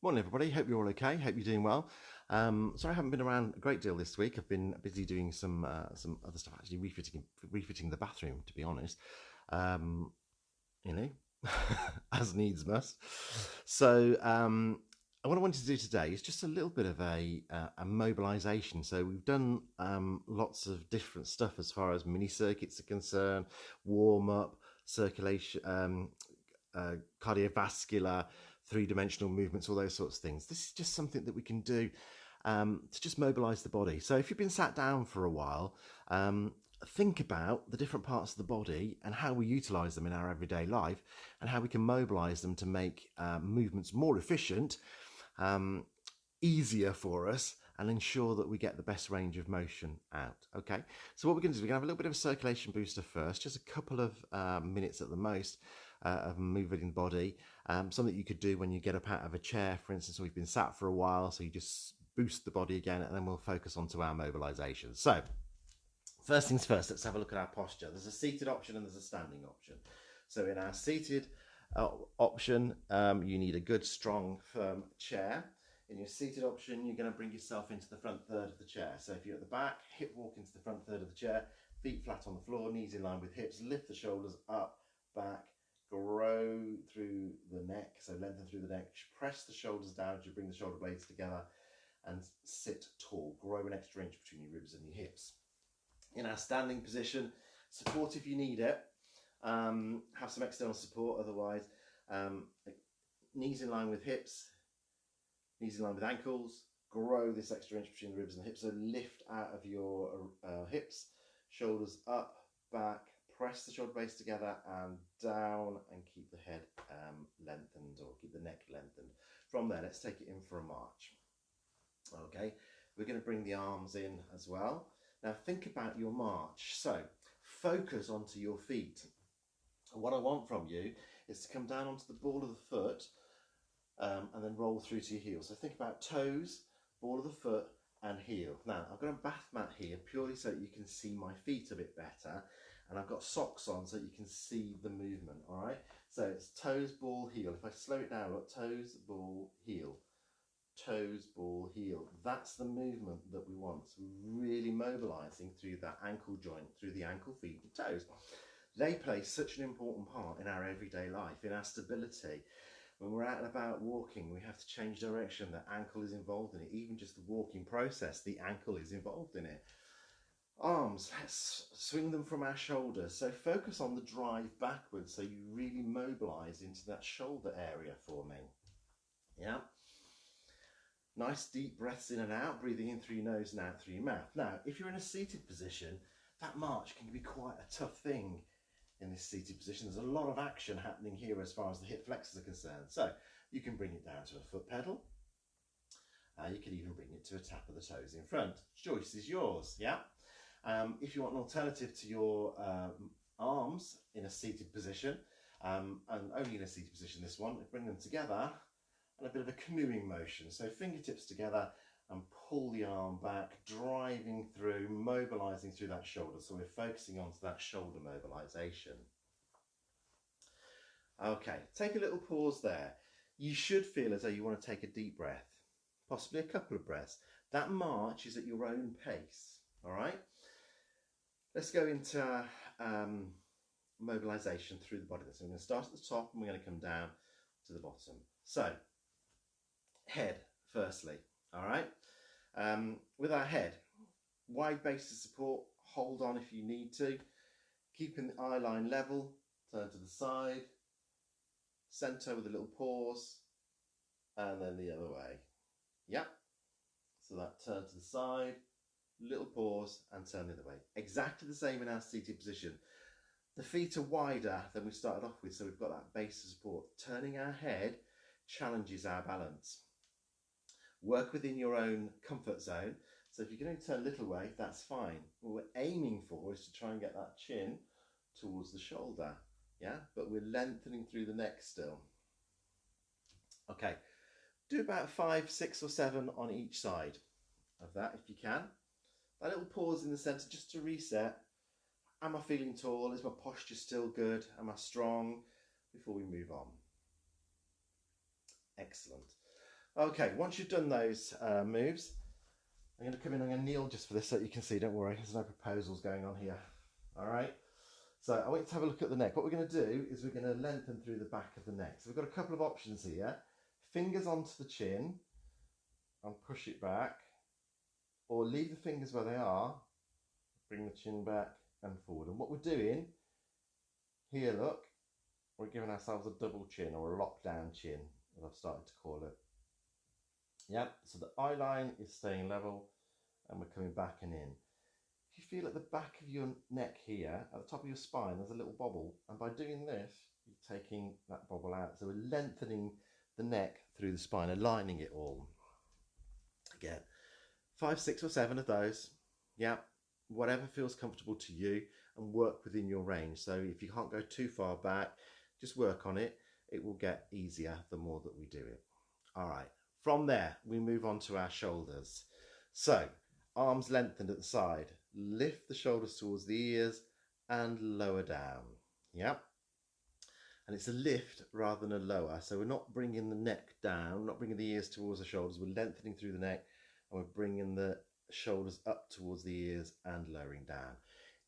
Morning, everybody. Hope you're all okay. Hope you're doing well. Sorry, I haven't been around a great deal this week. I've been busy doing some other stuff, actually refitting the bathroom. To be honest, um, you know, as needs must. So, what I wanted to do today is just a little bit of a mobilisation. So we've done lots of different stuff as far as mini circuits are concerned, warm up, circulation, cardiovascular, three-dimensional movements, all those sorts of things. This is just something that we can do to just mobilize the body. So if you've been sat down for a while, think about the different parts of the body and how we utilize them in our everyday life and how we can mobilize them to make movements more efficient, easier for us, and ensure that we get the best range of motion out. Okay, so what we're going to do is we're going to have a little bit of a circulation booster first, just a couple of minutes at the most of moving the body. Something you could do when you get up out of a chair, for instance, we've been sat for a while, so you just boost the body again, and then we'll focus onto our mobilization. So first things first, let's have a look at our posture. There's a seated option and there's a standing option. So in our seated option, you need a good, strong, firm chair. In your seated option, you're going to bring yourself into the front third of the chair. So if you're at the back, hip walk into the front third of the chair, feet flat on the floor, knees in line with hips, lift the shoulders up, back, grow through the neck, so lengthen through the neck, press the shoulders down as you bring the shoulder blades together, and sit tall. Grow an extra inch between your ribs and your hips. In our standing position, support if you need it. Have some external support otherwise. Knees in line with hips, knees in line with ankles. Grow this extra inch between the ribs and the hips. So lift out of your hips, shoulders up, back, press the shoulder blades together and down, and keep the head lengthened, or keep the neck lengthened. From there, let's take it in for a march. Okay, we're going to bring the arms in as well. Now think about your march. So focus onto your feet. And what I want from you is to come down onto the ball of the foot and then roll through to your heel. So think about toes, ball of the foot and heel. Now I've got a bath mat here purely so that you can see my feet a bit better, and I've got socks on so that you can see the movement. All right, so it's toes, ball, heel. If I slow it down, look, toes, ball, heel, toes, ball, heel. That's the movement that we want. So we're really mobilizing through that ankle joint, through the ankle, feet and toes. They play such an important part in our everyday life, in our stability. When we're out and about walking, we have to change direction. The ankle is involved in it. Even just the walking process, the ankle is involved in it. Arms, let's swing them from our shoulders. So focus on the drive backwards so you really mobilize into that shoulder area for me. Yeah. Nice deep breaths in and out, breathing in through your nose and out through your mouth. Now, if you're in a seated position, that march can be quite a tough thing in this seated position. There's a lot of action happening here as far as the hip flexors are concerned. So you can bring it down to a foot pedal. You can even bring it to a tap of the toes in front. Choice is yours, yeah? If you want an alternative to your arms in a seated position, and only in a seated position this one, bring them together and a bit of a canoeing motion. So fingertips together and pull the arm back, driving through, mobilizing through that shoulder. So we're focusing onto that shoulder mobilization. Okay, take a little pause there. You should feel as though you want to take a deep breath, possibly a couple of breaths. That march is at your own pace, all right? Let's go into mobilization through the body. So we're going to start at the top and we're going to come down to the bottom. So, head firstly, all right? With our head, wide base of support, hold on if you need to. Keeping the eye line level, turn to the side, center with a little pause, and then the other way. Yep. So that turn to the side, little pause, and turn the other way. Exactly the same in our seated position. The feet are wider than we started off with, so we've got that base of support. Turning our head challenges our balance. Work within your own comfort zone. So if you're going to turn a little way, that's fine. What we're aiming for is to try and get that chin towards the shoulder. Yeah, but we're lengthening through the neck still. Okay, do about 5, 6 or 7 on each side of that if you can. That little pause in the center just to reset. Am I feeling tall? Is my posture still good? Am I strong? Before we move on. Excellent. Okay, once you've done those moves, I'm going to come in, I'm going to kneel just for this so that you can see, don't worry, there's no proposals going on here. All right, so I want you to have a look at the neck. What we're going to do is we're going to lengthen through the back of the neck. So we've got a couple of options here. Fingers onto the chin and push it back, or leave the fingers where they are, bring the chin back and forward. And what we're doing here, look, we're giving ourselves a double chin, or a lockdown chin, as I've started to call it. Yep, so the eye line is staying level and we're coming back and in. If you feel at the back of your neck here, at the top of your spine, there's a little bobble, and by doing this, you're taking that bobble out. So we're lengthening the neck through the spine, aligning it all. Again, 5, 6 or 7 of those. Yeah, whatever feels comfortable to you, and work within your range. So if you can't go too far back, just work on it. It will get easier the more that we do it. All right, from there, we move on to our shoulders. So arms lengthened at the side, lift the shoulders towards the ears and lower down. Yep. And it's a lift rather than a lower. So we're not bringing the neck down, not bringing the ears towards the shoulders. We're lengthening through the neck and we're bringing the shoulders up towards the ears and lowering down.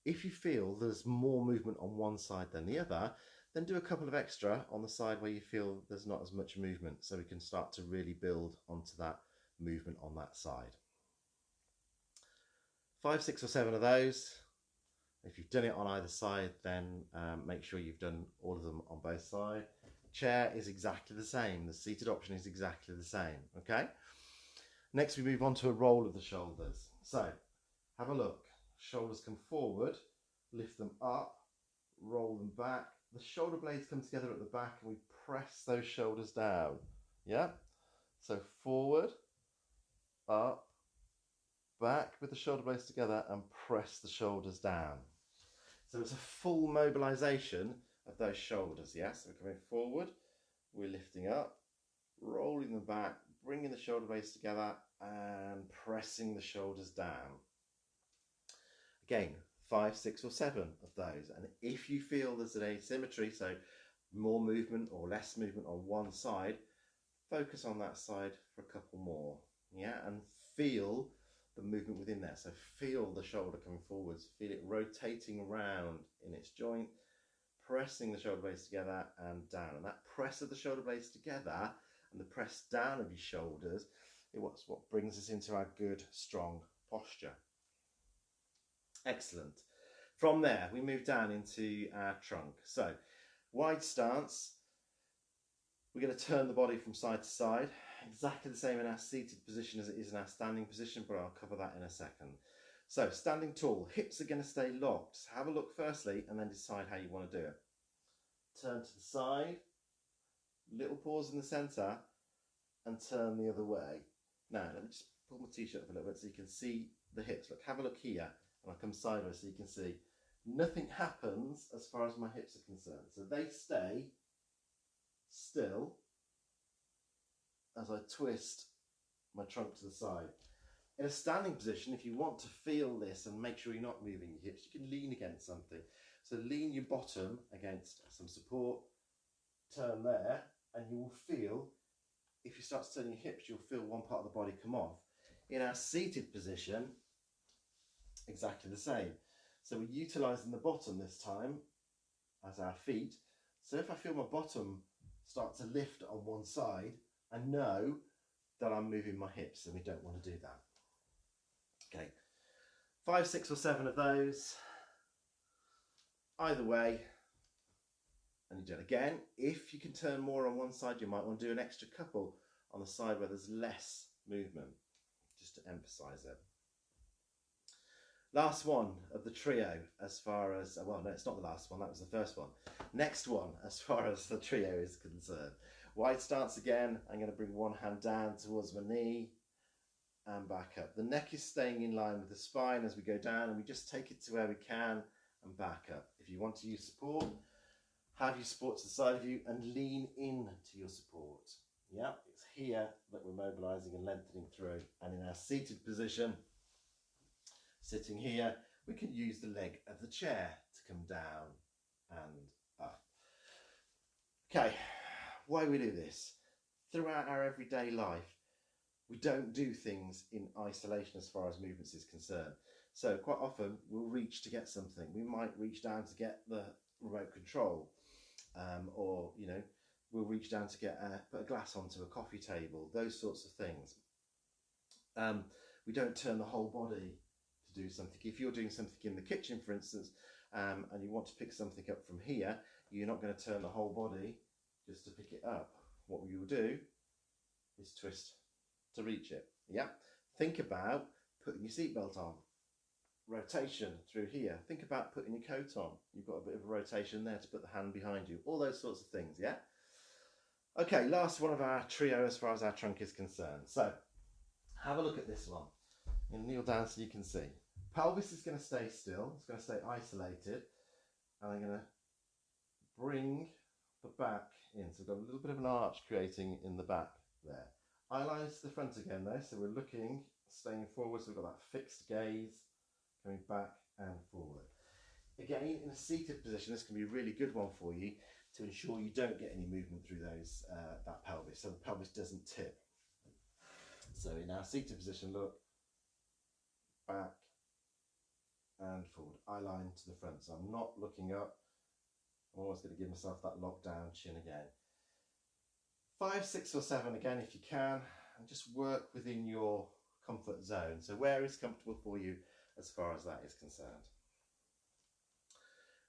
If you feel there's more movement on one side than the other, then do a couple of extra on the side where you feel there's not as much movement, so we can start to really build onto that movement on that side. 5, 6 or 7 of those. If you've done it on either side, then make sure you've done all of them on both sides. Chair is exactly the same. The seated option is exactly the same. Okay. Next, we move on to a roll of the shoulders. So have a look. Shoulders come forward, lift them up, roll them back. The shoulder blades come together at the back and we press those shoulders down. Yeah? So forward, up, back with the shoulder blades together and press the shoulders down. So it's a full mobilization of those shoulders. Yes? So we're coming forward, we're lifting up, rolling them back, bringing the shoulder blades together and pressing the shoulders down. Again, 5, 6 or 7 of those. And if you feel there's an asymmetry, so more movement or less movement on one side, focus on that side for a couple more. Yeah, and feel the movement within there. So feel the shoulder coming forwards, feel it rotating around in its joint, pressing the shoulder blades together and down. And that press of the shoulder blades together and the press down of your shoulders is what brings us into our good, strong posture. Excellent. From there, we move down into our trunk. So, wide stance. We're going to turn the body from side to side. Exactly the same in our seated position as it is in our standing position, but I'll cover that in a second. So, standing tall, hips are going to stay locked. Have a look firstly and then decide how you want to do it. Turn to the side, little pause in the centre, and turn the other way. Now, let me just pull my t-shirt up a little bit so you can see the hips. Look, have a look here. And I'll come sideways so you can see nothing happens as far as my hips are concerned. So they stay still as I twist my trunk to the side. In a standing position, if you want to feel this and make sure you're not moving your hips, you can lean against something. So lean your bottom against some support, turn there, and you will feel, if you start to turn your hips, you'll feel one part of the body come off. In our seated position, exactly the same. So we're utilising the bottom this time as our feet. So if I feel my bottom start to lift on one side, I know that I'm moving my hips and we don't want to do that. Okay, 5, 6 or 7 of those. Either way, and you do it again. If you can turn more on one side, you might want to do an extra couple on the side where there's less movement, just to emphasise it. Last one of the trio as far as, well, no, it's not the last one, that was the first one. Next one as far as the trio is concerned. Wide stance again, I'm going to bring one hand down towards my knee and back up. The neck is staying in line with the spine as we go down, and we just take it to where we can and back up. If you want to use support, have your support to the side of you and lean in to your support. Yeah, it's here that we're mobilising and lengthening through. And in our seated position, sitting here, we can use the leg of the chair to come down and up. Okay, why we do this? throughout our everyday life, we don't do things in isolation as far as movements is concerned. So quite often we'll reach to get something. We might reach down to get the remote control, or we'll reach down to put a glass onto a coffee table. Those sorts of things. We don't turn the whole body to do something. If you're doing something in the kitchen, for instance, and you want to pick something up from here, you're not going to turn the whole body just to pick it up. What you will do is twist to reach it. Yeah. Think about putting your seatbelt on. Rotation through here. Think about putting your coat on. You've got a bit of a rotation there to put the hand behind you. All those sorts of things. Yeah. Okay. Last one of our trio as far as our trunk is concerned. So have a look at this one. I'm going to kneel down so you can see. Pelvis is going to stay still. It's going to stay isolated. And I'm going to bring the back in. So we've got a little bit of an arch creating in the back there. Eye line to the front again though. So we're looking, staying forward. So we've got that fixed gaze, coming back and forward. Again, in a seated position, this can be a really good one for you to ensure you don't get any movement through that pelvis. So the pelvis doesn't tip. So in our seated position, look, back and forward, eye line to the front. So I'm not looking up. I'm always going to give myself that lockdown chin again. 5, 6 or 7 again if you can, and just work within your comfort zone. So where is comfortable for you as far as that is concerned.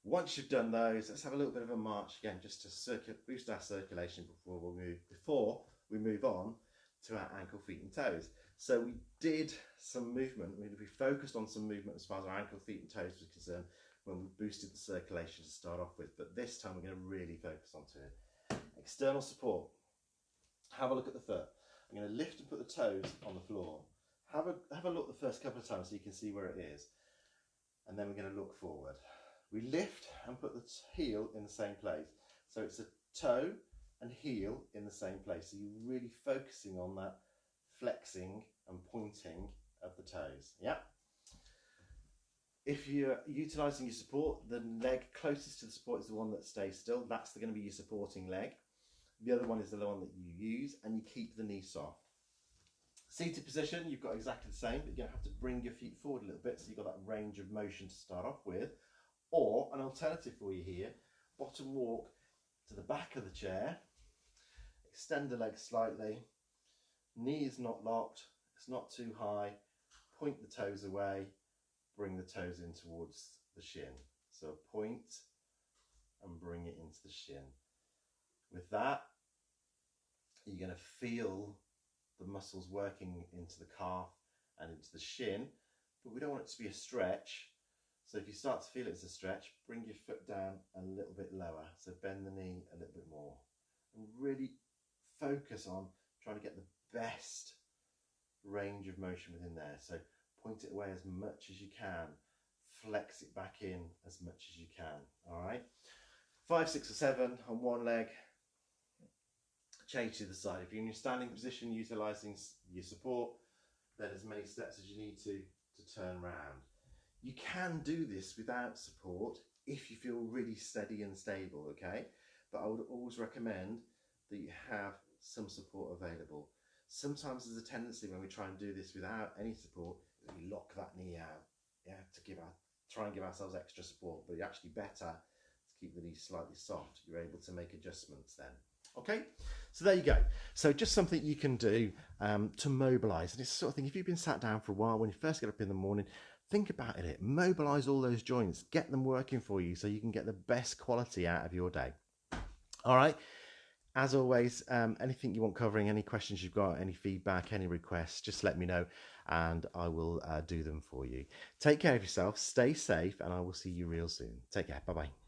Once you've done those, let's have a little bit of a march again, just to boost our circulation before we move on to our ankle, feet and toes. So we did some movement, we focused on some movement as far as our ankle, feet and toes was concerned when we boosted the circulation to start off with, but this time we're going to really focus onto it. External support. Have a look at the foot. I'm going to lift and put the toes on the floor. Have a look the first couple of times so you can see where it is. And then we're going to look forward. We lift and put the heel in the same place. So it's a toe and heel in the same place. So you're really focusing on that flexing and pointing of the toes. Yeah. If you're utilising your support, the leg closest to the support is the one that stays still. That's going to be your supporting leg. The other one is the one that you use, and you keep the knee soft. Seated position, you've got exactly the same, but you're going to have to bring your feet forward a little bit so you've got that range of motion to start off with. Or an alternative for you here, bottom walk to the back of the chair, extend the legs slightly, knee is not locked, it's not too high, point the toes away, bring the toes in towards the shin. So point and bring it into the shin. With that, you're going to feel the muscles working into the calf and into the shin, but we don't want it to be a stretch. So if you start to feel it as a stretch, bring your foot down a little bit lower. So bend the knee a little bit more and really focus on trying to get the best range of motion within there. So point it away as much as you can, flex it back in as much as you can. All right, 5, 6 or 7 on one leg. Change to the side. If you're in your standing position, utilising your support, then as many steps as you need to turn round. You can do this without support if you feel really steady and stable, okay? But I would always recommend that you have some support available. Sometimes there's a tendency when we try and do this without any support, we lock that knee out, yeah, to try and give ourselves extra support, but it's actually better to keep the knee slightly soft. You're able to make adjustments then. Okay, so there you go. So just something you can do to mobilise. And it's the sort of thing, if you've been sat down for a while, when you first get up in the morning, think about it. Mobilise all those joints. Get them working for you so you can get the best quality out of your day. All right. As always, anything you want covering, any questions you've got, any feedback, any requests, just let me know and I will do them for you. Take care of yourself, stay safe, and I will see you real soon. Take care. Bye-bye.